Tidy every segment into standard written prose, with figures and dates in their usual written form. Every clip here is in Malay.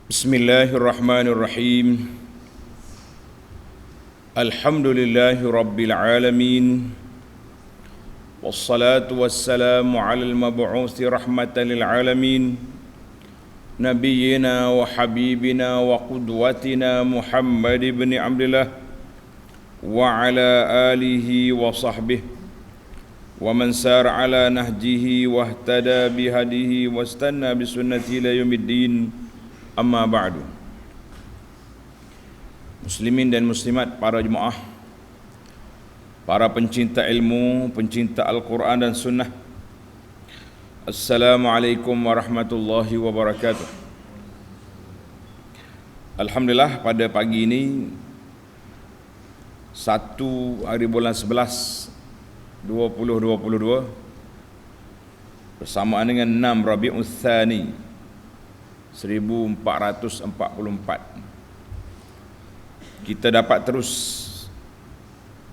Bismillahirrahmanirrahim. Alhamdulillahi rabbil alamin. Wassalatu wassalamu ala al-mab'uthi rahmatan lil alamin. Nabiyyina wa habibina wa qudwatina Muhammad ibn Abdullah wa ala alihi wa sahbihi wa man sar ala nahjihi wa ihtada bihadihi wa istanna bi sunnati ila yaumiddin. Amma ba'du. Muslimin dan muslimat, para jemaah, para pencinta ilmu, pencinta Al-Quran dan Sunnah, Assalamualaikum warahmatullahi wabarakatuh. Alhamdulillah, pada pagi ini 1 hari bulan 11 2022 bersamaan dengan 6 Rabiul Tsani 1444, kita dapat terus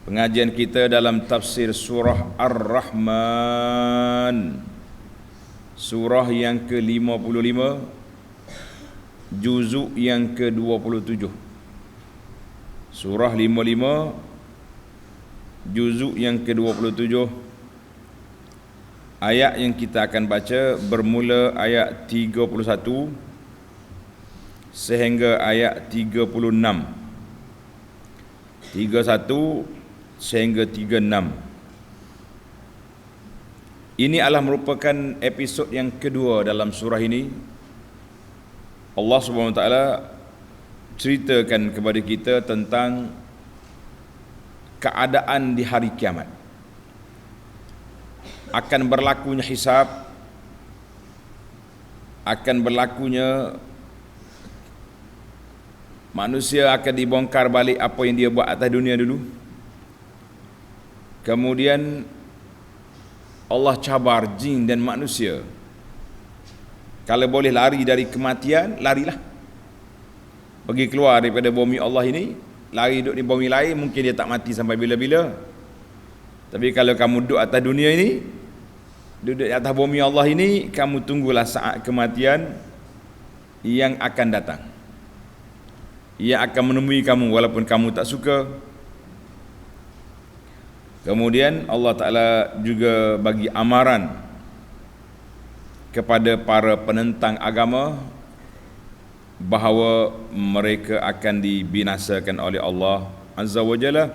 pengajian kita dalam tafsir surah Ar-Rahman, surah yang ke-55, juzuk yang ke-27. Surah 55, juzuk yang ke-27. Ayat yang kita akan baca bermula ayat 31 sehingga ayat 36. 31 sehingga 36. Ini adalah merupakan episod yang kedua dalam surah ini. Allah Subhanahu Wa Taala ceritakan kepada kita tentang keadaan di hari kiamat. Akan berlakunya hisab, akan berlakunya manusia akan dibongkar balik apa yang dia buat atas dunia dulu. Kemudian Allah cabar jin dan manusia. Kalau boleh lari dari kematian, larilah. Pergi keluar daripada bumi Allah ini, lari duduk di bumi lain, mungkin dia tak mati sampai bila-bila. Tapi kalau kamu duduk atas dunia ini, duduk di atas bumi Allah ini, kamu tunggulah saat kematian yang akan datang. Ia akan menemui kamu walaupun kamu tak suka. Kemudian Allah Ta'ala juga bagi amaran kepada para penentang agama bahawa mereka akan dibinasakan oleh Allah Azza wa Jalla,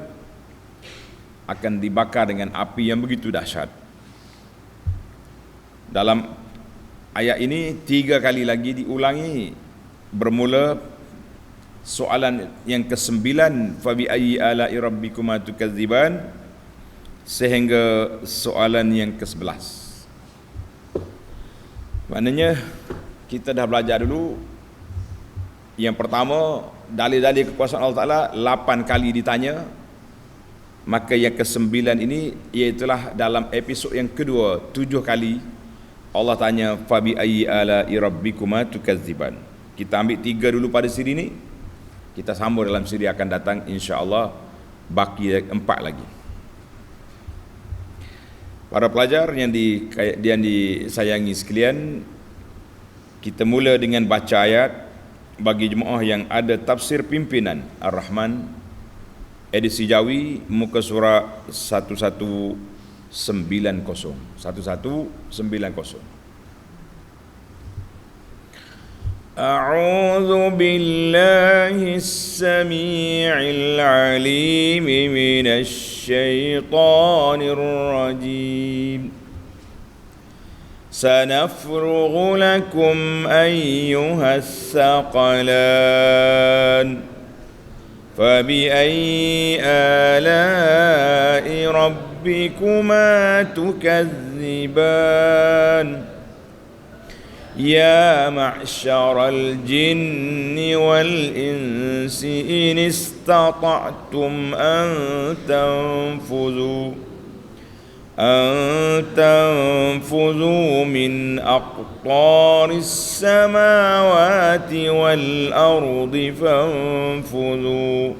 akan dibakar dengan api yang begitu dahsyat. Dalam ayat ini 3 kali lagi diulangi, bermula soalan yang ke-9, fabi ayyi ala'i rabbikuma tukadziban, sehingga soalan yang ke-11. Maknanya kita dah belajar dulu. Yang pertama, dalil-dalil kekuasaan Allah Ta'ala 8 kali ditanya. Maka yang ke-9 ini iaitulah dalam episod yang kedua, 7 kali Allah tanya fabi ayyi ala'i rabbikuma tukadziban. Kita ambil 3 dulu pada siri ini, kita sambung dalam siri akan datang, insya-Allah baki 4 lagi. Para pelajar yang disayangi sekalian, kita mula dengan baca ayat bagi jemaah yang ada tafsir pimpinan Ar-Rahman edisi Jawi, muka surat 1190. 1190. أعوذ بالله السميع العليم من الشيطان الرجيم سنفرغ لكم أيها الثقلان فبأي آلاء ربكما تكذبان يا معشر الجن والإنس إن استطعتم أن تنفذوا من أقطار السماوات والأرض فانفذوا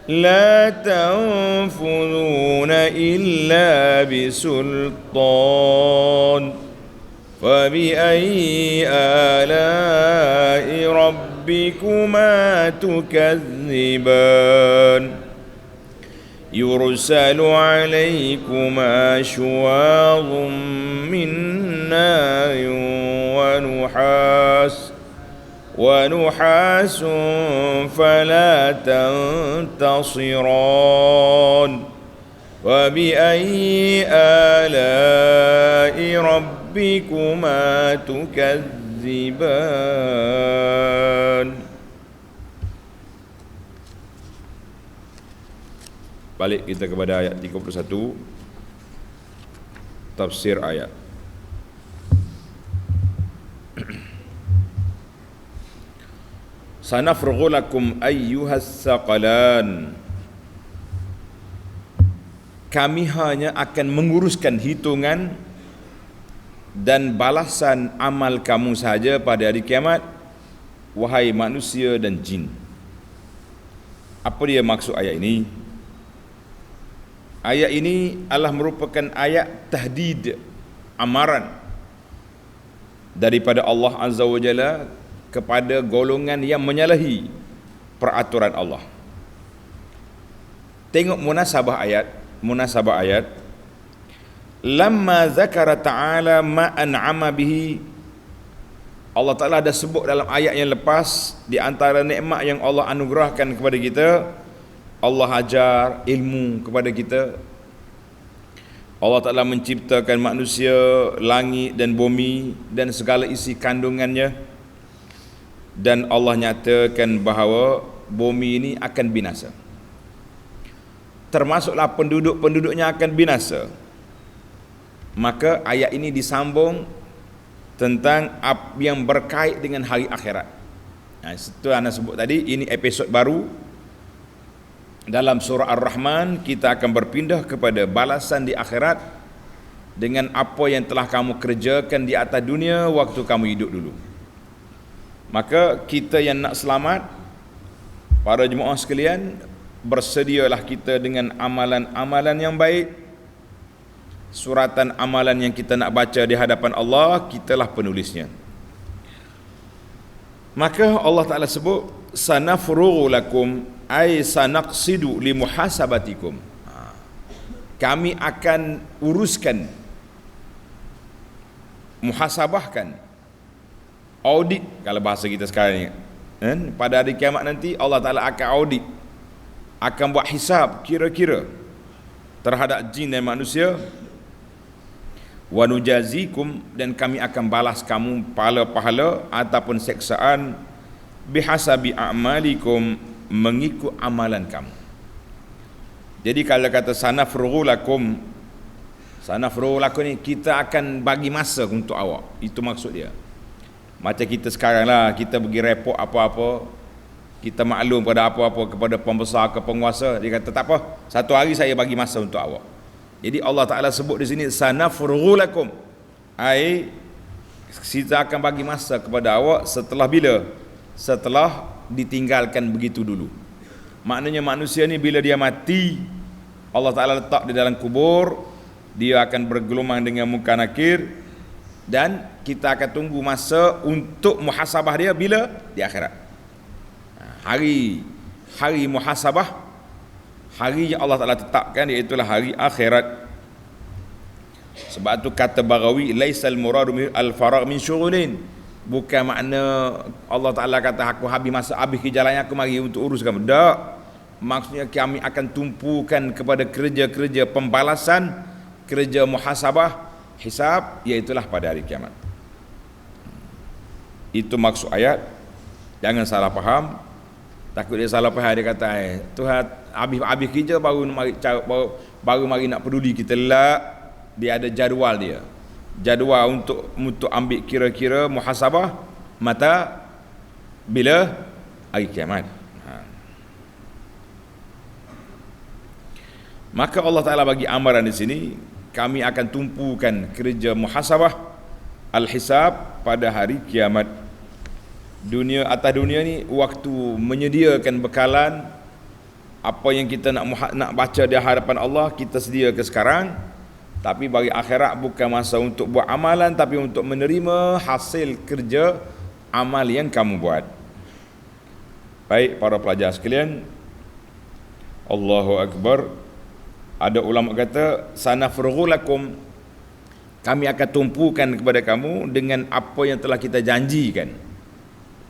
لا تنفذون إلا بسلطان فبأي آلاء ربكما تكذبان يرسل عليكما شواظ من نار ونحاس فلا تنتصران فبأي آلاء ربكما تكذبان. Balik kita kepada ayat 31, tafsir ayat. Sanafrughu lakum ayyuhas saqalan. Kami hanya akan menguruskan hitungan dan balasan amal kamu sahaja pada hari kiamat, wahai manusia dan jin. Apa dia maksud ayat ini? Ayat ini adalah merupakan ayat tahdid, amaran daripada Allah Azza wa Jalla kepada golongan yang menyalahi peraturan Allah. Tengok munasabah ayat. Lamma zakara ta'ala ma an'ama bihi, Allah Ta'ala dah sebut dalam ayat yang lepas, di antara nikmat yang Allah anugerahkan kepada kita, Allah ajar ilmu kepada kita. Allah Ta'ala menciptakan manusia, langit dan bumi dan segala isi kandungannya. Dan Allah nyatakan bahawa bumi ini akan binasa, termasuklah penduduk-penduduknya akan binasa. Maka ayat ini disambung tentang apa yang berkait dengan hari akhirat. Itu anda sebut tadi, ini episod baru dalam surah Ar-Rahman. Kita akan berpindah kepada balasan di akhirat dengan apa yang telah kamu kerjakan di atas dunia waktu kamu hidup dulu. Maka kita yang nak selamat, para jemaah sekalian, bersedialah kita dengan amalan-amalan yang baik. Suratan amalan yang kita nak baca di hadapan Allah, kitalah penulisnya. Maka Allah Ta'ala sebut sanafrughu lakum ay sanaqsidu limuhasabatikum. Kami akan uruskan, muhasabahkan, audit kalau bahasa kita sekarang ni. Pada hari kiamat nanti Allah Ta'ala akan audit, akan buat hisab kira-kira terhadap jin dan manusia. Wa nujazikum, dan kami akan balas kamu pahala-pahala ataupun seksaan bihasabi a'malikum, mengikut amalan kamu. Jadi kalau kata sanafrughu lakum ni, kita akan bagi masa untuk awak. Itu maksud dia. Macam kita sekarang lah, kita pergi report apa-apa, kita maklum pada apa-apa kepada pembesar ke penguasa, dia kata tak apa, satu hari saya bagi masa untuk awak. Jadi Allah Ta'ala sebut di sini sanafrughu lakum, ai kita akan bagi masa kepada awak. Setelah bila? Setelah ditinggalkan begitu dulu. Maknanya manusia ni bila dia mati, Allah Ta'ala letak di dalam kubur, dia akan bergelumang dengan muka nakir, dan kita akan tunggu masa untuk muhasabah dia bila? Di akhirat. Hari muhasabah, hari yang Allah Ta'ala tetapkan, iaitulah hari akhirat. Sebab tu kata Baghawi, laisal muradu al-faragh min syughulin, bukan makna Allah Ta'ala kata aku habis jalannya aku mari untuk urus kamu. Tak, maksudnya kami akan tumpukan kepada kerja-kerja pembalasan, kerja muhasabah, hisab, iaitulah pada hari kiamat. Itu maksud ayat. Jangan salah faham. Takut dia salah faham, dia kata Tuhan habis kerja baru mari nak peduli kita. Lah, dia ada jadual dia. Jadual untuk ambil kira-kira muhasabah mata bila hari kiamat. Maka Allah Ta'ala bagi amaran di sini, kami akan tumpukan kerja muhasabah, al-hisab pada hari kiamat. Atas dunia ni waktu menyediakan bekalan apa yang kita nak baca di hadapan Allah, kita sedia ke sekarang. Tapi bagi akhirat bukan masa untuk buat amalan, tapi untuk menerima hasil kerja amal yang kamu buat. Baik para pelajar sekalian, Allahu Akbar. Ada ulama kata, sanafrughu lakum, kami akan tumpukan kepada kamu dengan apa yang telah kita janjikan.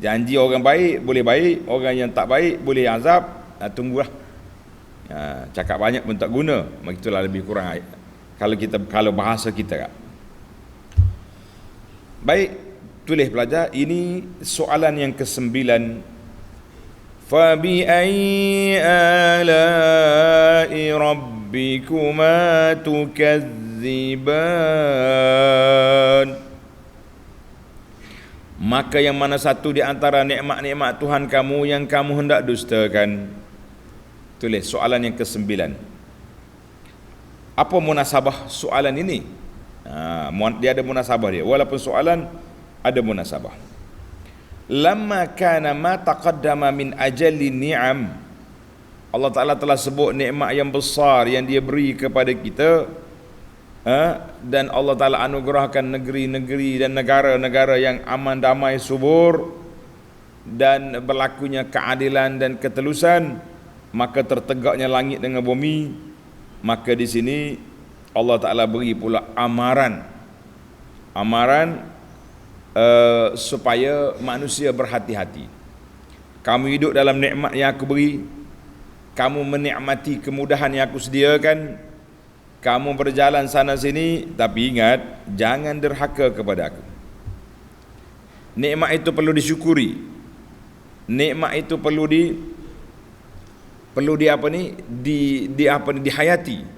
Janji orang baik boleh baik, orang yang tak baik boleh azab. Tunggulah. Cakap banyak pun tak guna. Begitulah lebih kurang kalau bahasa kita. Baik, tulis pelajar, ini soalan yang ke-9. Fa bi ayyi ala'i rabbikuma tukadziban. Maka yang mana satu di antara nikmat-nikmat Tuhan kamu yang kamu hendak dustakan? Tulis soalan yang ke-9. Apa munasabah soalan ini? Dia ada munasabah dia. Walaupun soalan ada munasabah. Lamma kana ma taqaddama min ajali ni'am. Allah Ta'ala telah sebut nikmat yang besar yang dia beri kepada kita, dan Allah Ta'ala anugerahkan negeri-negeri dan negara-negara yang aman, damai, subur dan berlakunya keadilan dan ketelusan, maka tertegaknya langit dengan bumi. Maka di sini Allah Ta'ala beri pula amaran supaya manusia berhati-hati. Kamu hidup dalam nikmat yang aku beri, kamu menikmati kemudahan yang aku sediakan, kamu berjalan sana sini, tapi ingat, jangan derhaka kepada aku. Nikmat itu perlu disyukuri. Nikmat itu perlu dihayati.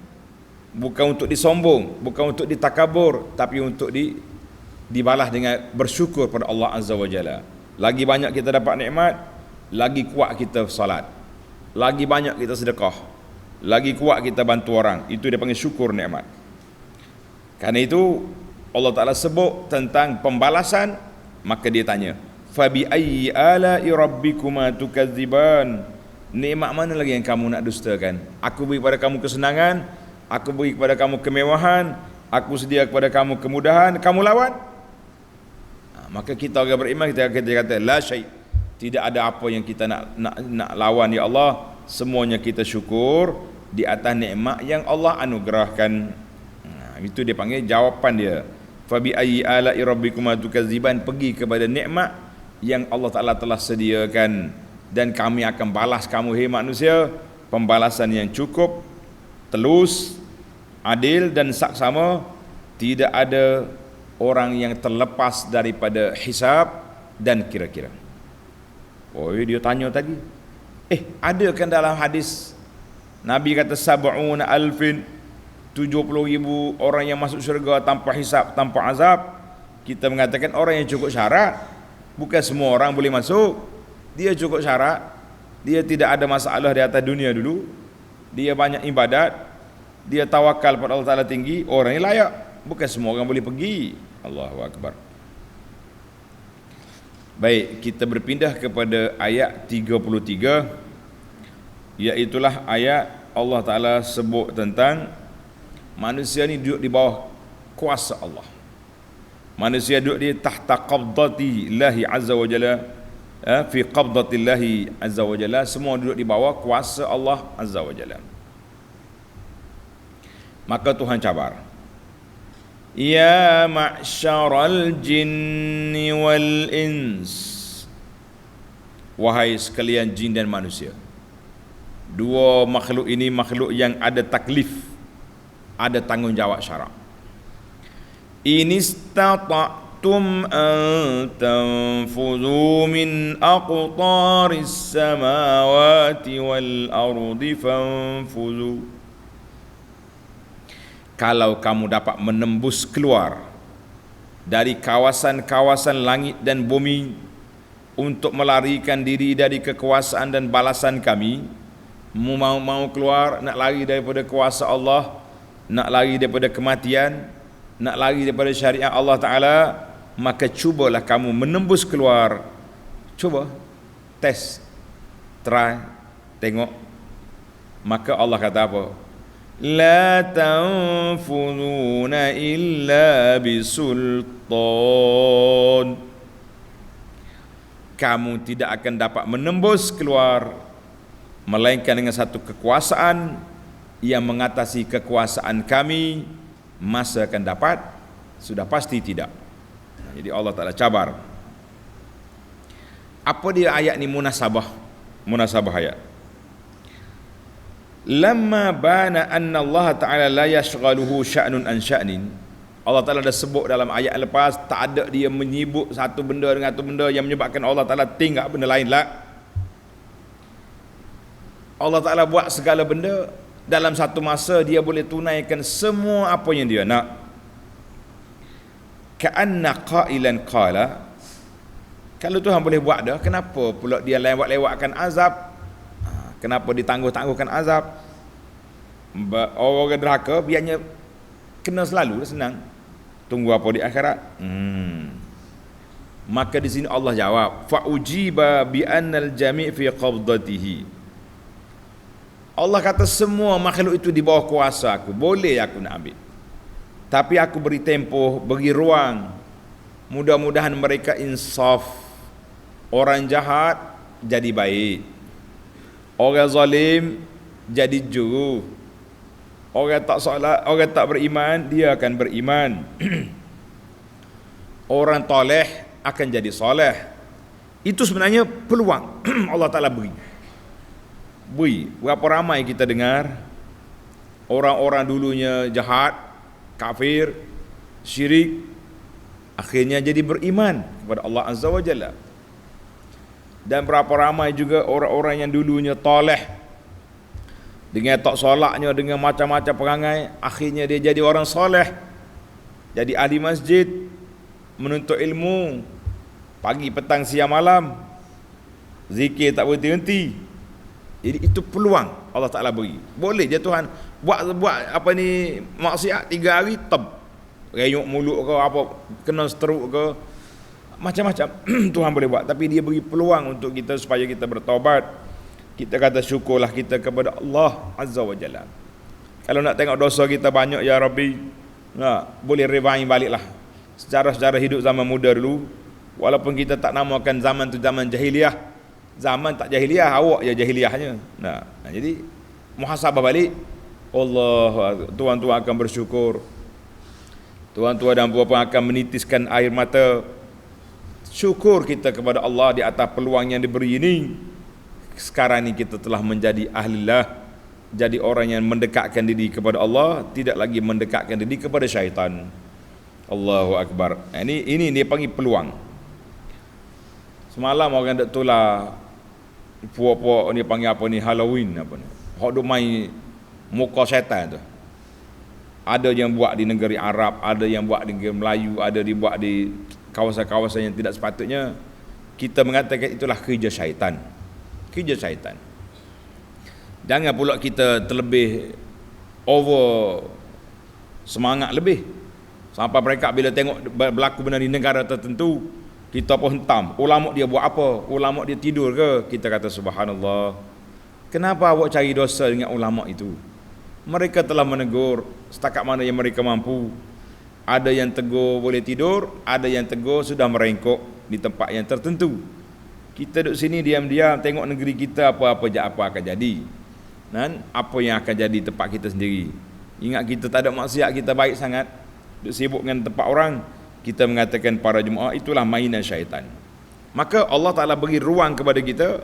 Bukan untuk disombong, bukan untuk ditakabur, tapi untuk dibalas dengan bersyukur pada Allah Azza wa Jalla. Lagi banyak kita dapat nikmat, lagi kuat kita salat, lagi banyak kita sedekah, lagi kuat kita bantu orang. Itu dia panggil syukur nikmat. Karena itu Allah Ta'ala sebut tentang pembalasan, maka dia tanya, fabi ayyi ala'i rabbikuma tukadziban. Nikmat mana lagi yang kamu nak dustakan? Aku beri kepada kamu kesenangan, aku beri kepada kamu kemewahan, aku sedia kepada kamu kemudahan, kamu lawan. Maka kita orang beriman, kita kata la syai', tidak ada apa yang kita nak lawan ya Allah. Semuanya kita syukur di atas nikmat yang Allah anugerahkan. Itu dia panggil jawapan dia. Fa bi ayyi ala'i rabbikuma tukadziban, pergi kepada nikmat yang Allah Ta'ala telah sediakan, dan kami akan balas kamu hai manusia pembalasan yang cukup, telus, adil dan saksama. Tidak ada orang yang terlepas daripada hisab dan kira-kira. Oh, dia tanya tadi, ada kan dalam hadis Nabi kata sab'una alfin, 70,000 orang yang masuk syurga tanpa hisab, tanpa azab. Kita mengatakan orang yang cukup syarat. Bukan semua orang boleh masuk. Dia cukup syarat, dia tidak ada masalah di atas dunia dulu, dia banyak ibadat, dia tawakal pada Allah Ta'ala tinggi, orang ini layak. Bukan semua orang boleh pergi. Allahu Akbar. Baik, kita berpindah kepada ayat 33, iaitulah ayat Allah Ta'ala sebut tentang manusia ni duduk di bawah kuasa Allah. Manusia duduk di tahta qabdati Allahi Azza wa Jalla, fi qabdati Allahi Azza wa Jalla. Semua duduk di bawah kuasa Allah Azza wa Jalla. Maka Tuhan cabar, ya ma'syaral jinni wal ins, wahai sekalian jin dan manusia. Dua makhluk ini makhluk yang ada taklif, ada tanggungjawab syarak. In istata'tum an tanfudhu min aqtaris samawati wal ardi fanfudhu. Kalau kamu dapat menembus keluar dari kawasan-kawasan langit dan bumi untuk melarikan diri dari kekuasaan dan balasan kami, mau keluar, nak lari daripada kuasa Allah, nak lari daripada kematian, nak lari daripada syariat Allah Ta'ala, maka cubalah kamu menembus keluar. Cuba, test, try, tengok. Maka Allah kata apa? la tanfuduna illa bisultan. Kamu tidak akan dapat menembus keluar melainkan dengan satu kekuasaan yang mengatasi kekuasaan kami. Masa akan dapat? Sudah pasti tidak. Jadi Allah Ta'ala cabar. Apa dia ayat ni munasabah? Munasabah ayat. Lamma bana anna Allah Ta'ala la yashghaluhu sya'nun an sya'nin. Allah Ta'ala dah sebut dalam ayat lepas, tak ada dia menyibuk satu benda dengan satu benda yang menyebabkan Allah Ta'ala tinggal benda lain lah. Allah Ta'ala buat segala benda dalam satu masa, dia boleh tunaikan semua apa yang dia nak. Ka'anna qailan qala, kalau Tuhan boleh buat dah, kenapa pula dia lewat-lewatkan azab? Kenapa ditangguh-tangguhkan azab? Orang derhaka biarnya kena selalu, senang. Tunggu apa di akhirat? Maka di sini Allah jawab, fa ujiba bi annal jami' fi qabdatihi. Allah kata semua makhluk itu di bawah kuasa aku, boleh aku nak ambil. Tapi aku beri tempoh, beri ruang. Mudah-mudahan mereka insaf. Orang jahat jadi baik, orang zalim jadi juru, orang tak solat, orang tak beriman, dia akan beriman. Orang toleh akan jadi soleh. Itu sebenarnya peluang Allah Ta'ala beri. Berapa ramai kita dengar orang-orang dulunya jahat, kafir, syirik, akhirnya jadi beriman kepada Allah Azza wa Jalla. Dan berapa ramai juga orang-orang yang dulunya toleh, dengan tak solatnya, dengan macam-macam perangai, akhirnya dia jadi orang soleh, jadi ahli masjid, menuntut ilmu pagi, petang, siang, malam, zikir tak berhenti-henti. Jadi itu peluang Allah Ta'ala beri. Boleh je Tuhan buat apa ni, maksiat 3 hari reyuk mulut ke apa, kena stroke ke, macam-macam Tuhan boleh buat. Tapi dia beri peluang untuk kita supaya kita bertaubat. Kita kata syukurlah kita kepada Allah Azza wa Jalla. Kalau nak tengok dosa kita banyak, ya Rabbi, boleh rewind baliklah sejarah-sejarah hidup zaman muda dulu. Walaupun kita tak namakan zaman tu zaman jahiliah, zaman tak jahiliah, awak je jahiliahnya. Jadi muhasabah balik. Allah, tuan-tuan akan bersyukur, tuan-tuan dan puan-puan akan menitiskan air mata. Syukur kita kepada Allah di atas peluang yang diberi ini. Sekarang ini kita telah menjadi ahlillah, jadi orang yang mendekatkan diri kepada Allah, tidak lagi mendekatkan diri kepada syaitan. Allahu Akbar. Ini dia panggil peluang. Semalam orang dak tular puak-puak ni panggil apa ni, Halloween apa ni, hok duk main muka syaitan tu. Ada yang buat di negeri Arab, ada yang buat di negeri Melayu, ada dibuat di kawasan-kawasan yang tidak sepatutnya. Kita mengatakan itulah kerja syaitan. Kerja syaitan. Jangan pula kita terlebih over semangat lebih sampai mereka bila tengok berlaku benda di negara tertentu, kita pun hentam. Ulama dia buat apa? Ulama dia tidur ke? Kita kata subhanallah. Kenapa awak cari dosa dengan ulama itu? Mereka telah menegur setakat mana yang mereka mampu. Ada yang tegur boleh tidur, ada yang tegur sudah merengkok di tempat yang tertentu. Kita duduk sini diam-diam tengok negeri kita apa akan jadi. Dan apa yang akan jadi tempat kita sendiri. Ingat kita tak ada maksiat, kita baik sangat. Duduk sibuk dengan tempat orang, kita mengatakan para jemaah itulah mainan syaitan. Maka Allah Ta'ala beri ruang kepada kita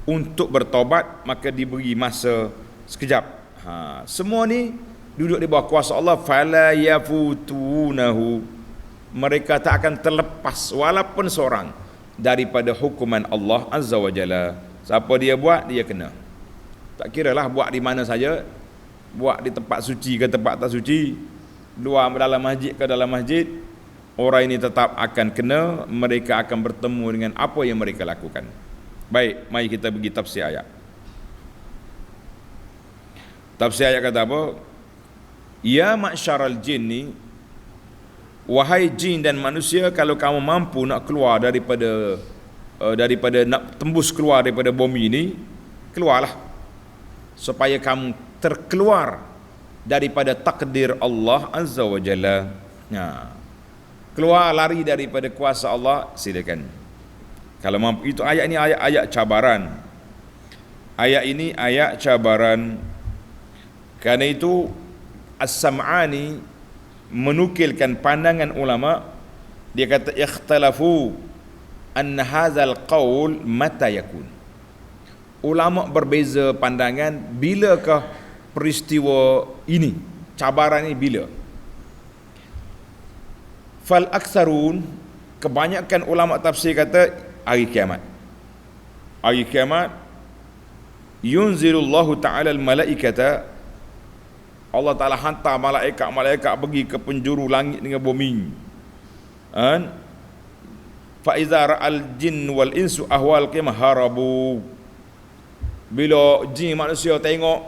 untuk bertobat, maka diberi masa sekejap. Semua ni duduk di bawah kuasa Allah. Fala yafutunahu, mereka tak akan terlepas walaupun seorang daripada hukuman Allah Azza wa Jalla. Siapa dia buat, dia kena. Tak kiralah buat di mana saja, buat di tempat suci ke tempat tak suci, luar dalam masjid ke dalam masjid, orang ini tetap akan kena. Mereka akan bertemu dengan apa yang mereka lakukan. Baik, mari kita pergi tafsir ayat. Tafsir ayat kata apa? Ya ma'syaral jinni, wahai jin dan manusia, kalau kamu mampu nak keluar daripada nak tembus keluar daripada bumi ini, keluarlah supaya kamu terkeluar daripada takdir Allah Azza wa Jalla. Keluar lari daripada kuasa Allah, silakan. Kalau mampu. Itu ayat ini ayat cabaran. Ayat ini ayat cabaran. Karena itu As-Sam'ani menukilkan pandangan ulama. Dia kata ikhtalafu anna hadzal qaul mata yakun. Ulama berbeza pandangan bilakah peristiwa ini, cabaran ini bila. Fal aktsarun, kebanyakan ulama tafsir kata hari kiamat. Hari kiamat yunzilullahu ta'ala al-malaikata, Allah Ta'ala hantar malaikat pergi ke penjuru langit dengan bumi. Fa iza ra'al jin wal insu ahwal qiyamah harabu. Bila jin manusia tengok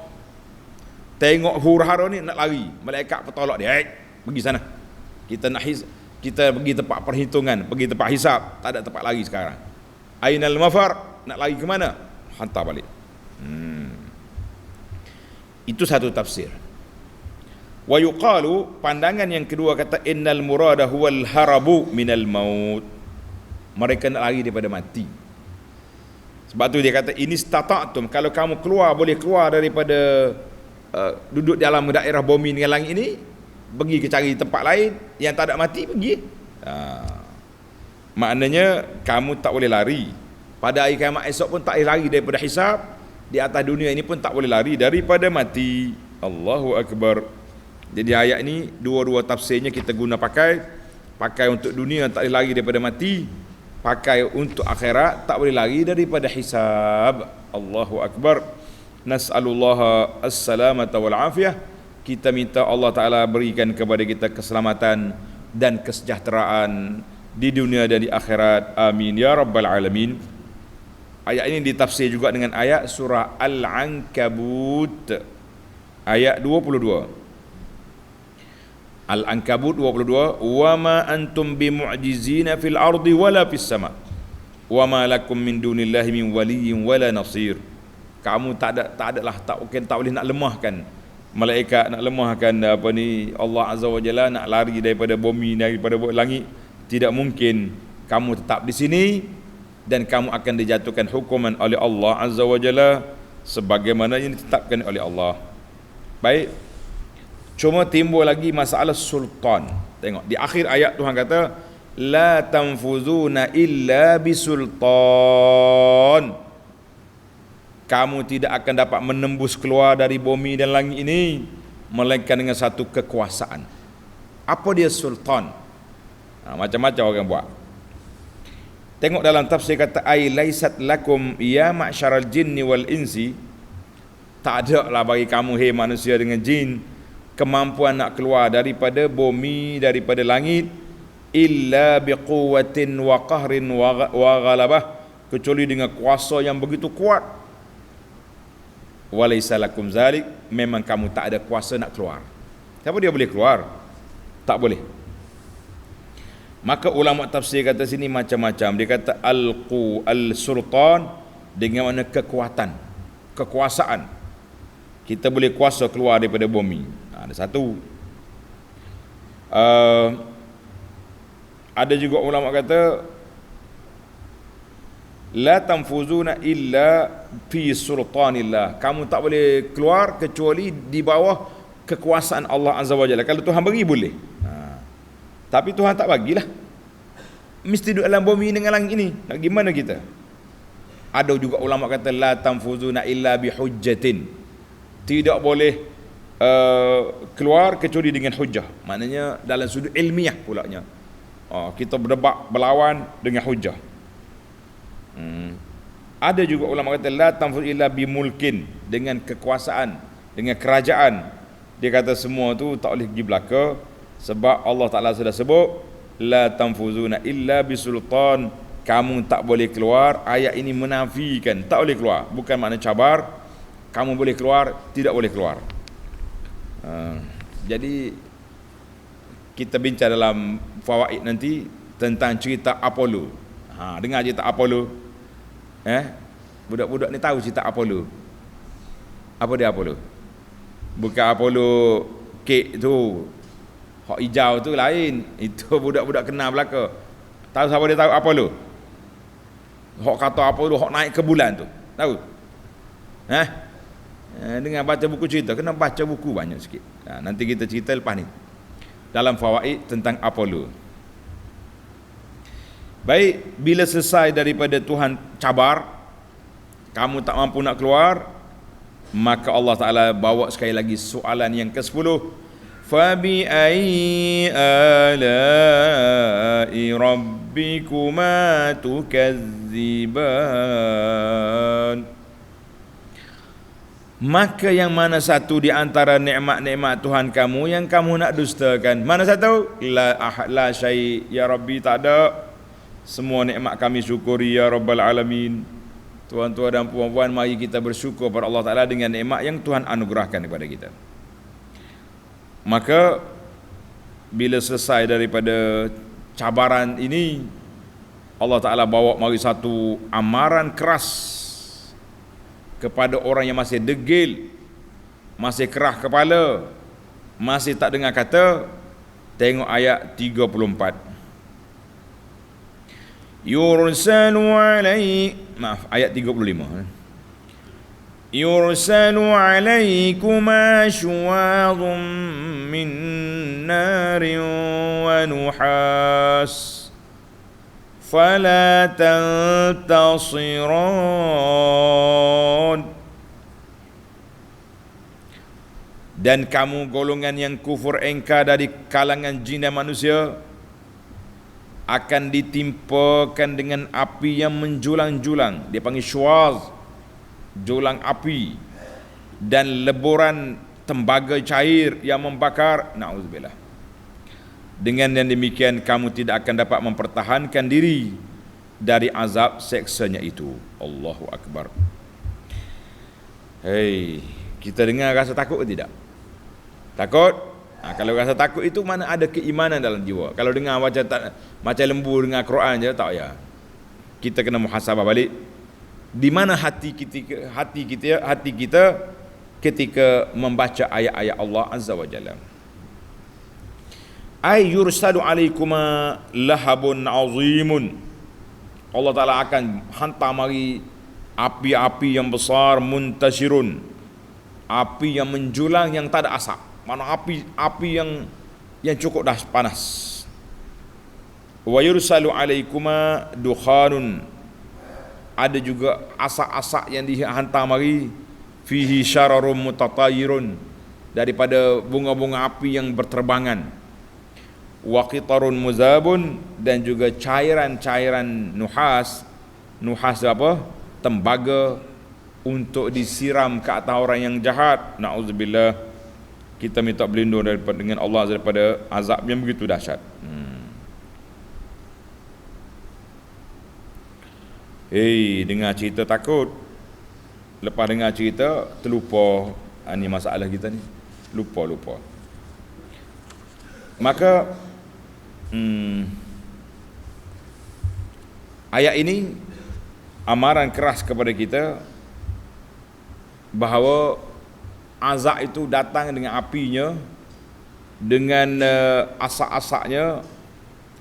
huru-hara ni nak lari, malaikat bertolak dia, pergi sana. Kita pergi tempat perhitungan, pergi tempat hisab, tak ada tempat lari sekarang. Ainal mafar, nak lari ke mana? Hantar balik. Itu satu tafsir. Wa yuqalu, pandangan yang kedua kata innal murada huwal harabu minal maut. Mereka nak lari daripada mati. Sebab tu dia kata ini stata'tum, kalau kamu keluar, boleh keluar daripada duduk dalam daerah bumi dengan langit ini, pergi ke cari tempat lain yang tak ada mati, pergi. Maknanya kamu tak boleh lari. Pada hari kiamat esok pun tak boleh lari daripada hisab. Di atas dunia ini pun tak boleh lari daripada mati. Allahu Akbar. Jadi ayat ini dua-dua tafsirnya kita guna pakai untuk dunia tak boleh lari daripada mati, pakai untuk akhirat tak boleh lari daripada hisab. Allahu Akbar. Nas'alullaha as-salamata wal afiyah. Kita minta Allah Ta'ala berikan kepada kita keselamatan dan kesejahteraan di dunia dan di akhirat. Amin ya rabbal alamin. Ayat ini ditafsir juga dengan ayat surah Al-Ankabut ayat 22. Al-Ankabut 22, wa ma antum bimu'jizina fil ardi wala fis sama, wa ma lakum min dunillahi min waliyyin wala nasir. Kamu tak boleh nak lemahkan malaikat, nak lemahkan Allah Azza wa Jalla, nak lari daripada bumi, daripada langit. Tidak mungkin. Kamu tetap di sini dan kamu akan dijatuhkan hukuman oleh Allah Azza wa Jalla sebagaimana yang ditetapkan oleh Allah. Baik. Cuma timbul lagi masalah sultan. Tengok di akhir ayat Tuhan kata la tanfuzuna illa bisultan. Kamu tidak akan dapat menembus keluar dari bumi dan langit ini melainkan dengan satu kekuasaan. Apa dia sultan? Macam-macam orang buat. Tengok dalam tafsir kata ai laisat lakum ya ma'syaral jinni wal insi. Tak ada lah bagi kamu hai manusia dengan jin kemampuan nak keluar daripada bumi, daripada langit, illa biquwwatin wa qahrin wa ghalabah, kecuali dengan kuasa yang begitu kuat. Walaysa lakum zalik, memang kamu tak ada kuasa nak keluar. Siapa dia boleh keluar? Tak boleh. Maka ulama tafsir kata sini macam-macam. Dia kata al-sultan dengan mana kekuatan, kekuasaan. Kita boleh kuasa keluar daripada bumi. Ada satu. Ada juga ulama kata la tanfuzuna illa fi sultanillah. Kamu tak boleh keluar kecuali di bawah kekuasaan Allah Azza wa Jalla. Kalau Tuhan bagi boleh. Tapi Tuhan tak bagilah. Mesti duduk dalam bumi dengan langit ini. Nak gimana kita? Ada juga ulama kata la tanfuzuna illa bi hujjatin. Tidak boleh keluar kecuali dengan hujjah. Maknanya dalam sudut ilmiah pulaknya. Kita berdebat, berlawan dengan hujjah. Ada juga ulama kata la tanfuz illa bi mulkin, dengan kekuasaan, dengan kerajaan. Dia kata semua tu tak boleh pergi belaka sebab Allah Ta'ala sudah sebut la tanfuzuna illa bisultan. Kamu tak boleh keluar. Ayat ini menafikan tak boleh keluar, bukan makna cabar. Kamu boleh keluar, tidak boleh keluar. Jadi kita bincang dalam fawaid nanti tentang cerita Apollo. Dengar cerita Apollo. Budak-budak ni tahu cerita Apollo. Apa dia Apollo? Bukan Apollo kek tu. Hak hijau tu lain. Itu budak-budak kenal belaka. Tahu siapa dia tahu Apollo? Hak kata Apollo hak naik ke bulan tu. Tahu? Dengan baca buku cerita, kena baca buku banyak sikit. Nanti kita cerita lepas ni dalam fawaid tentang Apollo. Baik, bila selesai daripada Tuhan cabar, kamu tak mampu nak keluar, maka Allah Ta'ala bawa sekali lagi soalan yang ke-10. Fabi ayyi ala'i rabbikuma tukadziban. Maka yang mana satu di antara nikmat-nikmat Tuhan kamu yang kamu nak dustakan? Mana satu? La syai' ya Rabbi, tak ada. Semua nikmat kami syukuri ya Rabbal Alamin. Tuan-tuan dan puan-puan, mari kita bersyukur kepada Allah Ta'ala dengan nikmat yang Tuhan anugerahkan kepada kita. Maka bila selesai daripada cabaran ini, Allah Ta'ala bawa mari satu amaran keras kepada orang yang masih degil, masih kerah kepala, masih tak dengar kata. Tengok ayat 34. Ayat 35. Yursalu alaikuma syuwadhum min narin wa nuhas fala tantasiran. Dan kamu golongan yang kufur engkar dari kalangan jin dan manusia akan ditimpakan dengan api yang menjulang-julang. Dia panggil syuaz, julang api, dan leburan tembaga cair yang membakar. Na'udzubillah. Dengan yang demikian kamu tidak akan dapat mempertahankan diri dari azab seksanya itu. Allahu Akbar. Hei, kita dengar rasa takut ke tidak? Takut? Kalau rasa takut itu mana ada keimanan dalam jiwa. Kalau dengar macam lembu dengar Quran je, tak ya. Kita kena muhasabah balik. Di mana hati kita ketika membaca ayat-ayat Allah Azza wa Jalla. Ay yursadu alaikuma lahabun azimun. Allah Ta'ala akan hantar mari api-api yang besar, muntashirun, api yang menjulang yang tak ada asap. Mana api yang cukup dah panas. Wa yursalu alaikuma dukhanun. Ada juga asap-asap yang dihantar mari, fihi syararum mutatayirun, daripada bunga-bunga api yang berterbangan. Wa qitarun muzabun, dan juga cairan-cairan nuhas apa? Tembaga untuk disiram ke atas orang yang jahat. Na'udzubillah. Kita minta berlindung dengan Allah daripada azab yang begitu dahsyat. Dengar cerita takut. Lepas dengar cerita terlupa. Ini masalah kita ni. Lupa. Maka ayat ini amaran keras kepada kita bahawa azab itu datang dengan apinya, dengan asap-asapnya,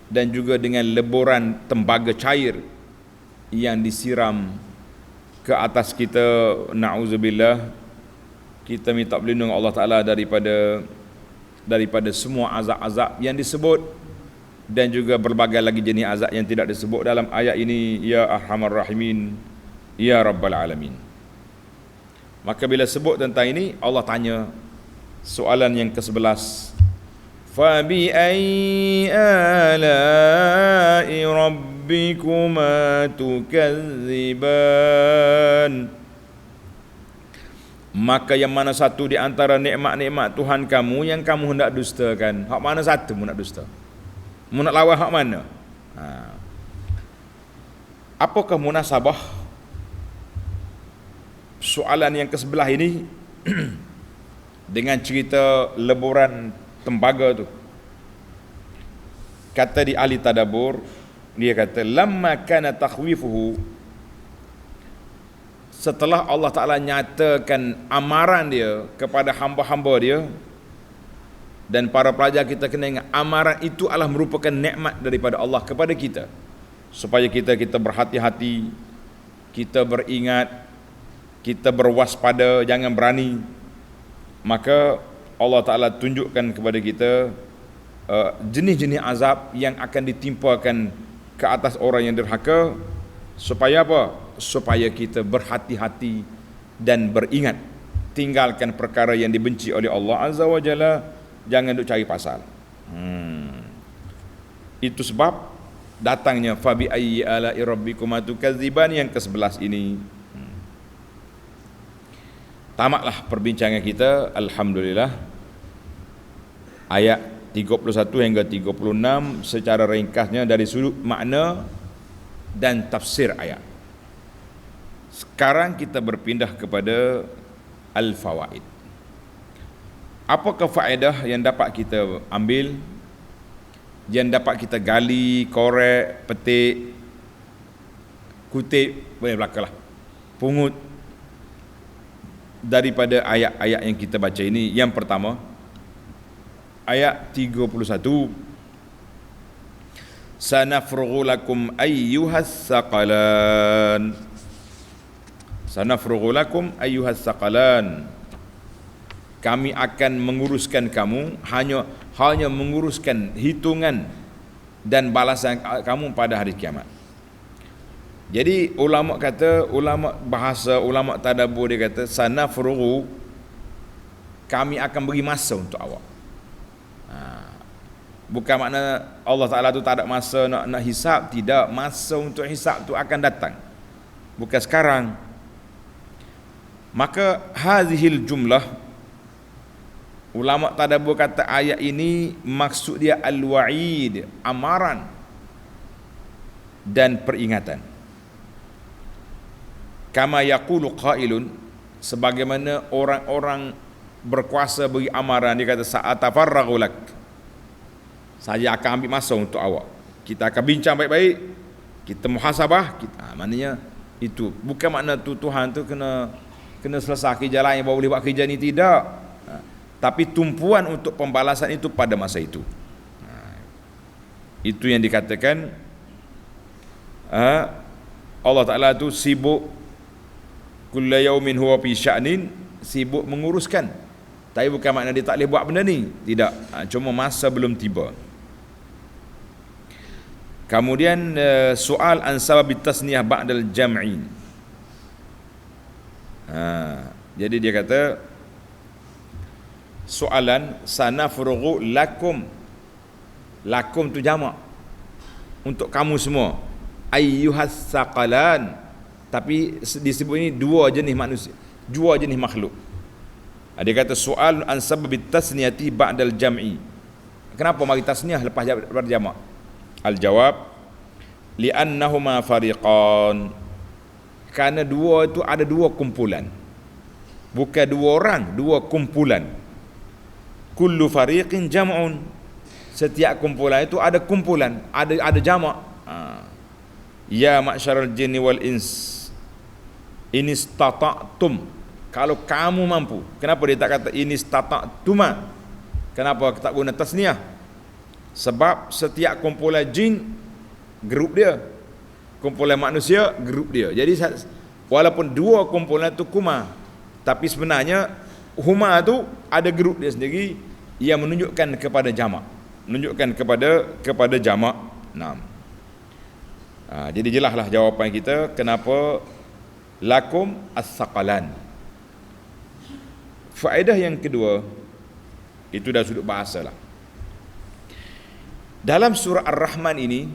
dan juga dengan leburan tembaga cair yang disiram ke atas kita. Na'udzubillah. Kita minta perlindungan Allah Ta'ala daripada semua azab-azab yang disebut, dan juga berbagai lagi jenis azab yang tidak disebut dalam ayat ini. Ya Arhamar Rahimin, Ya Rabbal Alamin. Maka bila sebut tentang ini, Allah tanya soalan yang ke-11. Fabi ayyi ala'i rabbikuma tukadziban. Maka yang mana satu di antara nikmat-nikmat Tuhan kamu yang kamu hendak dustakan? Hak mana satu mu nak dusta? Mu nak lawan hak mana? Apakah munasabah soalan yang ke-11 ini dengan cerita leburan tembaga tu? Kata di ahli tadabbur, dia kata lamma kana takhwifuhu, setelah Allah Ta'ala nyatakan amaran dia kepada hamba-hamba dia, dan para pelajar kita kena ingat, amaran itu adalah merupakan nikmat daripada Allah kepada kita, supaya kita berhati-hati, kita beringat, kita berwaspada, jangan berani. Maka Allah Ta'ala tunjukkan kepada kita jenis-jenis azab yang akan ditimpakan ke atas orang yang derhaka, supaya apa? Supaya kita berhati-hati dan beringat, tinggalkan perkara yang dibenci oleh Allah Azza wa Jalla, jangan duk cari pasal. Itu sebab datangnya fabi ayyi ala'i rabbikuma tukadziban yang ke-11 ini. Tamatlah perbincangan kita, alhamdulillah. Ayat 31 hingga 36 secara ringkasnya dari sudut makna dan tafsir ayat. Sekarang kita berpindah kepada al-fawaid. Apakah faedah yang dapat kita ambil, yang dapat kita gali, korek, petik, kutip, boleh belakalah, pungut daripada ayat-ayat yang kita baca ini? Yang pertama, ayat 31, sanafrughu lakum ayyuhas saqalan. Sanafrughu lakum ayyuhas saqalan. Kami akan menguruskan kamu, hanya menguruskan hitungan dan balasan kamu pada hari kiamat. Jadi ulama kata, ulama bahasa, ulama tadabbur, dia kata sanafrughu, kami akan beri masa untuk awak. Bukan makna Allah Ta'ala tu tak ada masa nak hisap, tidak. Masa untuk hisap tu akan datang, bukan sekarang. Maka hazihil jumlah, ulama tadabbur kata ayat ini maksud dia al-wa'id, amaran dan peringatan. Kama yaqulu qailun, sebagaimana orang-orang berkuasa beri amaran, dia kata sa'atafarraghu lak, saya akan ambil masa untuk awak, kita akan bincang baik-baik, kita muhasabah kita. Maknanya itu bukan makna tu Tuhan tu kena selesai kerja lain baru boleh buat kerja ni, tidak. Tapi tumpuan untuk pembalasan itu pada masa itu. Itu yang dikatakan Allah Ta'ala tu sibuk, kulla yaumin huwa fi sya'nin, sibuk menguruskan. Tapi bukan makna dia tak boleh buat benda ni, tidak. Cuma masa belum tiba. Kemudian soal an sabab tasniyah ba'dal jam'i. Jadi dia kata soalan sanafrughu lakum, lakum tu jamak untuk kamu semua, ayyuhas saqalan, tapi disebut ini dua jenis manusia, dua jenis makhluk. Dia kata soal an sabab tasniyati ba'dal jam'i. Kenapa mari tasniyah lepas jamak? Al-jawab, li'annahuma fariqan, kerana dua itu ada dua kumpulan, bukan dua orang, dua kumpulan. Kullu fariqin jam'un, setiap kumpulan itu ada kumpulan, ada jamak. Ya ma'syaral jinni wal ins in istata'tum, kalau kamu mampu. Kenapa dia tak kata in istata'tuma? Kenapa tak guna tasniyah? Sebab setiap kumpulan jin grup dia, kumpulan manusia grup dia. Jadi walaupun dua kumpulan tu kuma, tapi sebenarnya huma tu ada grup dia sendiri yang menunjukkan kepada jamak, menunjukkan kepada jamak. Jadi jelaslah jawapan kita kenapa lakum as-saqalan. Faedah yang kedua, itu dah sudut bahasa lah. Dalam surah Ar-Rahman ini,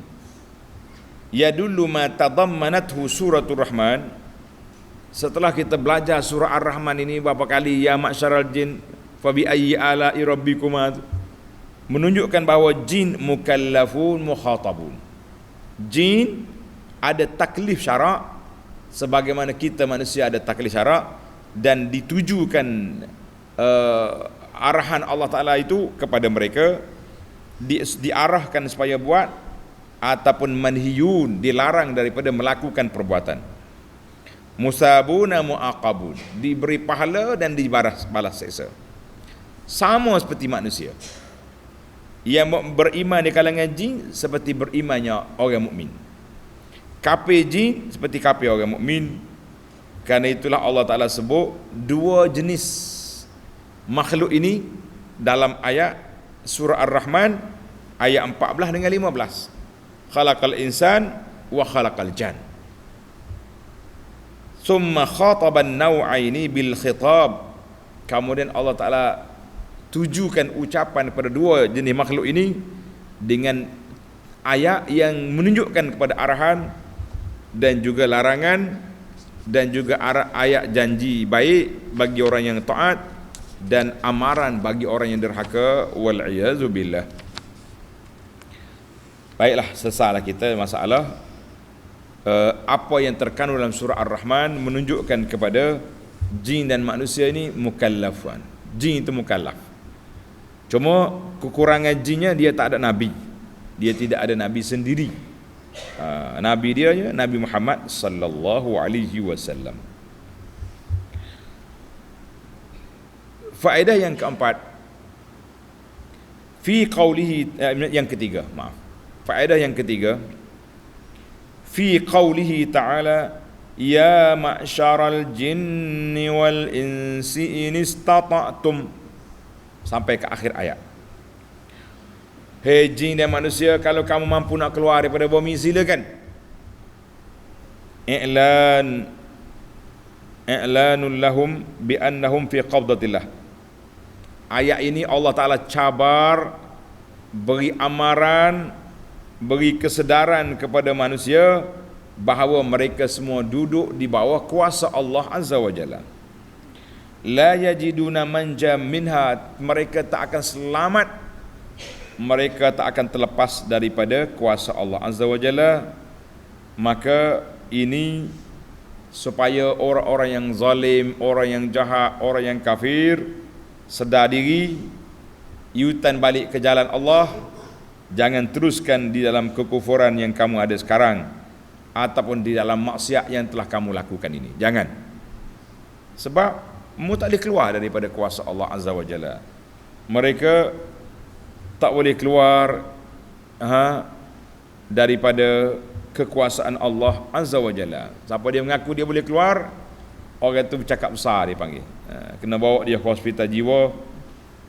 yadullu ma tadammanathu suratul Rahman. Setelah kita belajar surah Ar-Rahman ini berapa kali, ya ma'syaral jin fa bi ayyi ala'i rabbikuma, menunjukkan bahawa jin mukallafun mukhatabun. Jin ada taklif syarak sebagaimana kita manusia ada taklif syarak, dan ditujukan arahan Allah Ta'ala itu kepada mereka, diarahkan supaya buat, ataupun manhiyun, dilarang daripada melakukan perbuatan. musabuna muaqabun, diberi pahala dan balas seksa. Sama seperti manusia. Yang beriman di kalangan jin seperti berimannya orang mukmin. Kafir jin seperti kafir orang mukmin. Karena itulah Allah Ta'ala sebut dua jenis makhluk ini dalam ayat surah Ar-Rahman ayat 14 dengan 15. Khalaqal insan wa khalaqal jan. Summa khataban naw'aini bil khitab. Kemudian Allah Ta'ala tujukan ucapan kepada dua jenis makhluk ini dengan ayat yang menunjukkan kepada arahan dan juga larangan, dan juga ayat janji baik bagi orang yang taat dan amaran bagi orang yang derhaka. Wal-iyazu billah. Baiklah, selesailah kita masalah apa yang terkandung dalam surah Ar-Rahman menunjukkan kepada jin dan manusia ini mukallafan. Jin itu mukallaf. Cuma kekurangan jinnya dia tak ada nabi. Dia tidak ada nabi sendiri. Nabi dia Nabi Muhammad sallallahu alaihi wasallam. Faedah yang keempat, yang ketiga, faedah yang ketiga, fi qawlihi ta'ala ya ma'syaral jinni wal insi in istata'tum, sampai ke akhir ayat. Hei jin dan manusia, kalau kamu mampu nak keluar daripada bumi, silakan. I'lanul lahum bi annahum fi qabdatillah. Ayat ini Allah Ta'ala cabar, beri amaran, beri kesedaran kepada manusia bahawa mereka semua duduk di bawah kuasa Allah Azza wa Jalla. La yajiduna manja minha, mereka tak akan selamat, mereka tak akan terlepas daripada kuasa Allah Azza wa Jalla. Maka ini supaya orang-orang yang zalim, orang yang jahat, orang yang kafir sedar diri, yutan balik ke jalan Allah. Jangan teruskan di dalam kekufuran yang kamu ada sekarang, ataupun di dalam maksiat yang telah kamu lakukan ini. Jangan. Sebab mu tak boleh keluar daripada kuasa Allah Azza wa Jalla. Mereka tak boleh keluar daripada kekuasaan Allah Azza wa Jalla. Siapa dia mengaku dia boleh keluar, orang itu bercakap besar dia panggil. Kena bawa dia ke hospital jiwa.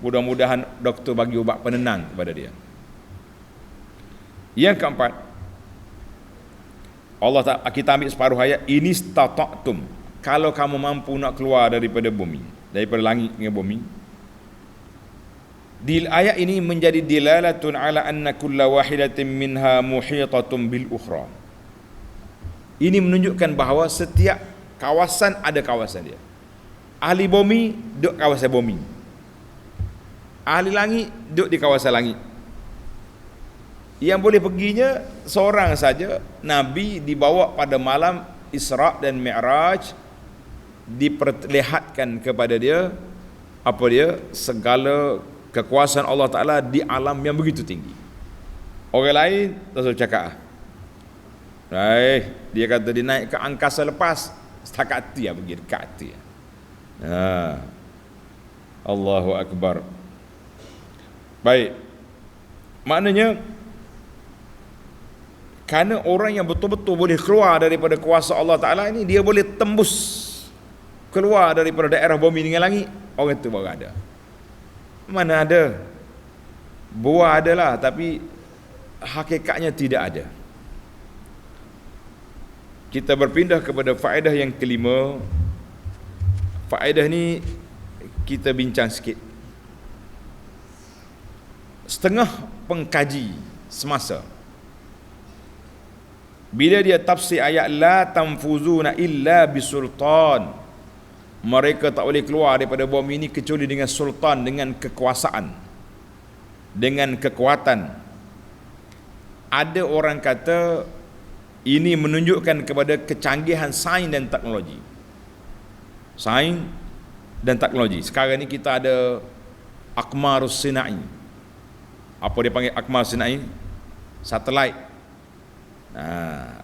Mudah-mudahan doktor bagi ubat penenang kepada dia. Yang keempat, kita ambil separuh ayat, ini istata'tum, kalau kamu mampu nak keluar daripada bumi, daripada langit ke bumi. Di ayat ini menjadi dilalatun ala anna kulla wahidatin minha muhitatun bil ukhra. Ini menunjukkan bahawa setiap kawasan ada kawasan dia. Ahli bumi duduk kawasan bumi, ahli langit duduk di kawasan langit. Yang boleh perginya seorang saja, Nabi dibawa pada malam Isra dan Mi'raj, diperlihatkan kepada dia segala kekuasaan Allah Ta'ala di alam yang begitu tinggi. Orang lain tak usah cakap. Dia kata dia naik ke angkasa lepas, setakat hati pergi dekat hati. Allahu Akbar. Baik, maknanya kerana orang yang betul-betul boleh keluar daripada kuasa Allah Ta'ala ini, dia boleh tembus keluar daripada daerah bumi dengan langit, orang itu baru ada. Mana ada? Buah adalah, tapi hakikatnya tidak ada. Kita berpindah kepada faedah yang kelima. Faedah ni kita bincang sikit. Setengah pengkaji semasa, bila dia tafsir ayat la tanfuzuna illa bisultan, mereka tak boleh keluar daripada bumi ini kecuali dengan sultan, dengan kekuasaan, dengan kekuatan. Ada orang kata ini menunjukkan kepada kecanggihan sains dan teknologi. Sains dan teknologi. Sekarang ni kita ada Aqmarus Sinai. Apa dia panggil Aqmarus Sinai? Satelit.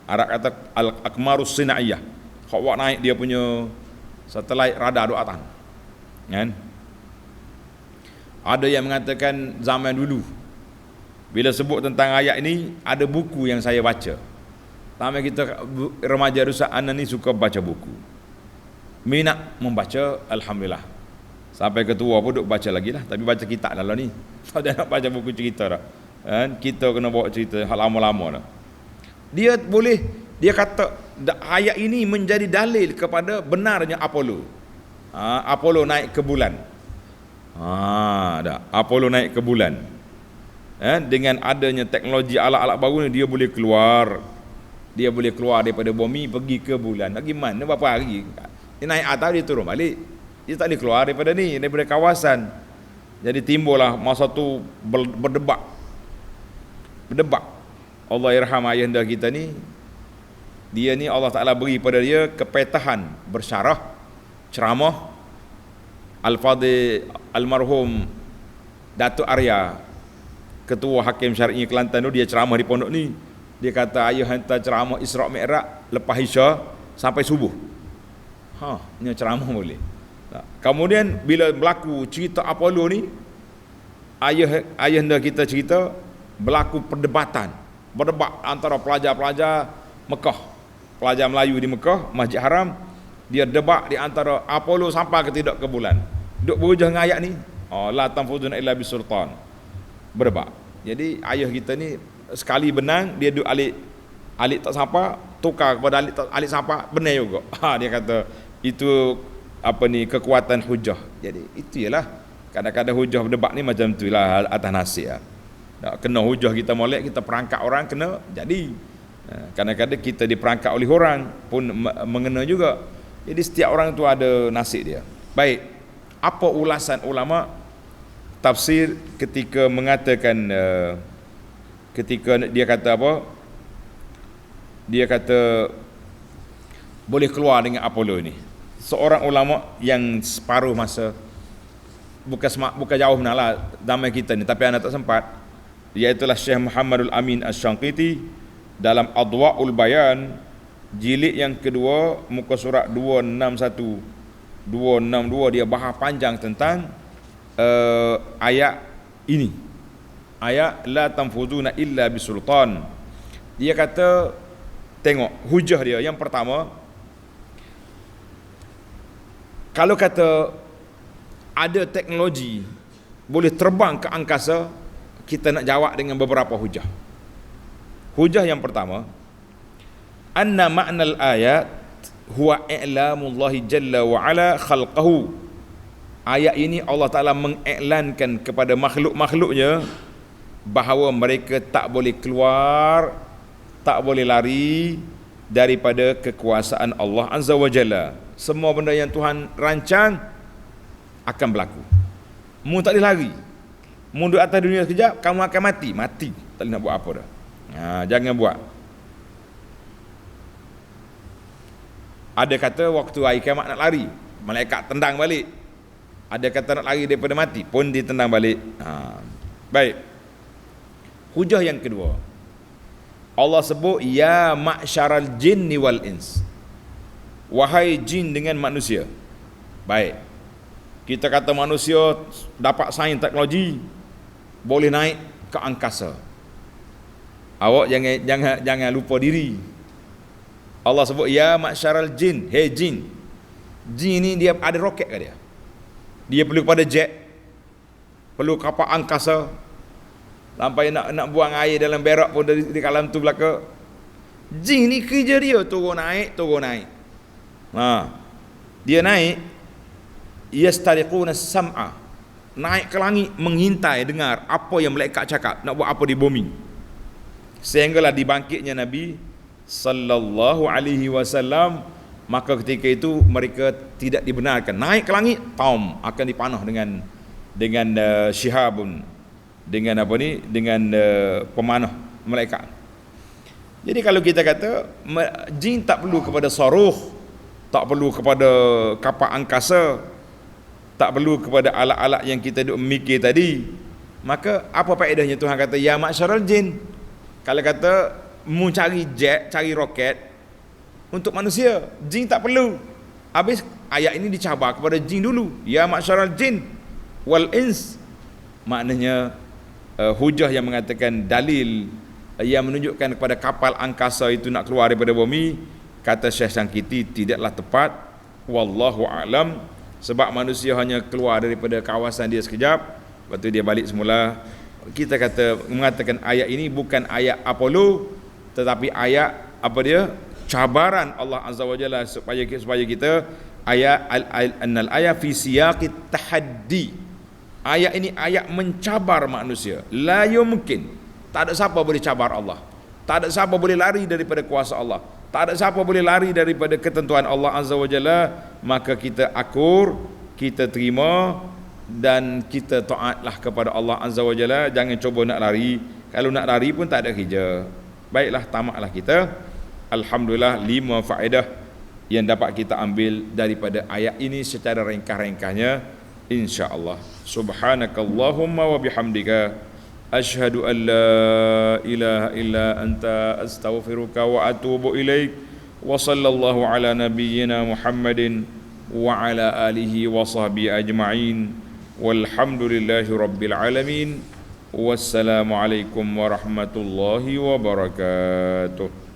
Arab kata Al-Aqmarus Sinaiyah. hok wak naik dia punya satelit radar duk atas. Kan? Ada yang mengatakan zaman dulu bila sebut tentang ayat ini, ada buku yang saya baca. Tamai kita remaja rusak anak ni suka baca buku. Minat membaca, alhamdulillah. Sampai ketua pun duk baca lagi lah, tapi baca kitab lah ni. Tak ada nak baca buku cerita dah. Kan? Kita kena bawa cerita hal lama-lama dah. Dia kata ayat ini menjadi dalil kepada benarnya Apollo. Apollo naik ke bulan. Apollo naik ke bulan. Dengan adanya teknologi alat-alat baru ni, dia boleh keluar daripada bumi pergi ke bulan. Lagi mana berapa hari dia naik atas, dia turun balik. Dia tak boleh keluar daripada kawasan. Jadi timbullah masa tu berdebat. Allah irham ayahanda kita ni, dia ni Allah Ta'ala beri pada dia kepetahan bersyarah, ceramah. Al-Fadhil almarhum Datuk Arya, Ketua Hakim Syar'i Kelantan tu, dia ceramah di pondok ni. Dia kata ayah hantar ceramah Isra' Mi'raj lepas Isya sampai subuh. Ini ceramah boleh. Kemudian bila berlaku cerita Apollo ni, ayahanda kita cerita berlaku berdebat antara pelajar-pelajar Mekah, pelajar Melayu di Mekah, Masjid Haram. Dia debat di antara Apollo sampai ke tidak ke bulan. Duk berhujah dengan ayat ni, la tanfuduna illa bisultan. Berdebat. Jadi ayah kita ni sekali benang, dia duk alik tak sampai, tukar kepada alik sampai, benar juga. Dia kata itu kekuatan hujah. Jadi itu ialah kadang-kadang hujah berdebat ni macam tu lah atas nasib. Kena hujah kita molek, kita perangkap orang kena jadi. Kadang-kadang kita diperangkap oleh orang pun mengena juga. Jadi setiap orang tu ada nasib dia. Baik, apa ulasan ulama tafsir ketika mengatakan ketika dia kata apa? Dia kata boleh keluar dengan Apollo ini. Seorang ulama yang separuh masa, bukan jauh lah zaman kita ni, tapi anda tak sempat, iaitulah Syekh Muhammadul Amin Asy-Syangqiti dalam Adwa'ul Bayan jilid yang kedua muka surat 261 262, dia bahas panjang tentang ayat ini, ayat la tanfuzuna illa bisultan. Dia kata, tengok hujah dia. Yang pertama, kalau kata ada teknologi boleh terbang ke angkasa, kita nak jawab dengan beberapa hujah. Hujah yang pertama, anna ma'nal ayat huwa i'lamullahi jalla wa ala khalqahu. Ayat ini Allah Ta'ala mengiklankan kepada makhluk-makhluknya bahawa mereka tak boleh keluar, tak boleh lari daripada kekuasaan Allah Azza wa Jalla. Semua benda yang Tuhan rancang akan berlaku. Mu tak boleh lari. Mu duduk atas dunia sekejap, kamu akan mati. Tak boleh nak buat apa dah. Jangan buat. Ada kata waktu hari kiamat nak lari, malaikat tendang balik. Ada kata nak lari daripada mati, pun ditendang balik. Baik. Hujah yang kedua, Allah sebut ya ma'syaral jinni wal ins, wahai jin dengan manusia. Baik, kita kata manusia dapat sains teknologi, boleh naik ke angkasa. Awak jangan lupa diri. Allah sebut ya ma'syaral jin, hey jin. Jin ni dia ada roket ke dia? Dia perlu kepada jet, perlu kapal angkasa, sampai nak buang air dalam berak pun di kalam tu belaka. Jin ni kerja dia turun naik. Dia naik, yastariquna sam'a, naik ke langit mengintai dengar apa yang malaikat cakap, nak buat apa di bumi. Sehinggalah dibangkitnya Nabi sallallahu alaihi wasallam, maka ketika itu mereka tidak dibenarkan naik ke langit, akan dipanah dengan syihabun, dengan pemanah malaikat. Jadi kalau kita kata jin tak perlu kepada saruh, tak perlu kepada kapal angkasa, tak perlu kepada alat-alat yang kita duk mikir tadi, maka apa faedahnya Tuhan kata ya ma'syaral jin? Kalau kata mu cari jet, cari roket, untuk manusia. Jin tak perlu. Habis ayat ini dicabar kepada jin dulu. Ya ma'syaral jin wal ins. Maknanya hujah yang mengatakan dalil yang menunjukkan kepada kapal angkasa itu nak keluar daripada bumi, kata Syekh Sangkiti tidaklah tepat. Wallahu a'lam. Sebab manusia hanya keluar daripada kawasan dia sekejap, lepas tu dia balik semula. Kita mengatakan ayat ini bukan ayat Apollo, tetapi ayat apa dia? Cabaran Allah Azza wa Jalla supaya kita ayat annal ayat fi siyaqit tahaddi. Ayat ini ayat mencabar manusia. La yumkin. Tak ada siapa boleh cabar Allah. Tak ada siapa boleh lari daripada kuasa Allah. Tak ada siapa boleh lari daripada ketentuan Allah Azza wa Jalla. Maka kita akur, kita terima dan kita taatlah kepada Allah Azza wa Jalla. Jangan cuba nak lari. Kalau nak lari pun tak ada kerja. Baiklah, tamatlah kita. Alhamdulillah 5 faedah yang dapat kita ambil daripada ayat ini secara ringkas-ringkasnya, insya-Allah. Subhanakallahumma wa bihamdika asyhadu an la ilaha illa anta astaghfiruka wa atubu ilaik. Wa sallallahu ala nabiyyina Muhammadin wa ala alihi wa sahbihi ajma'in. Walhamdulillahi rabbil alamin. Wassalamu alaikum warahmatullahi wabarakatuh.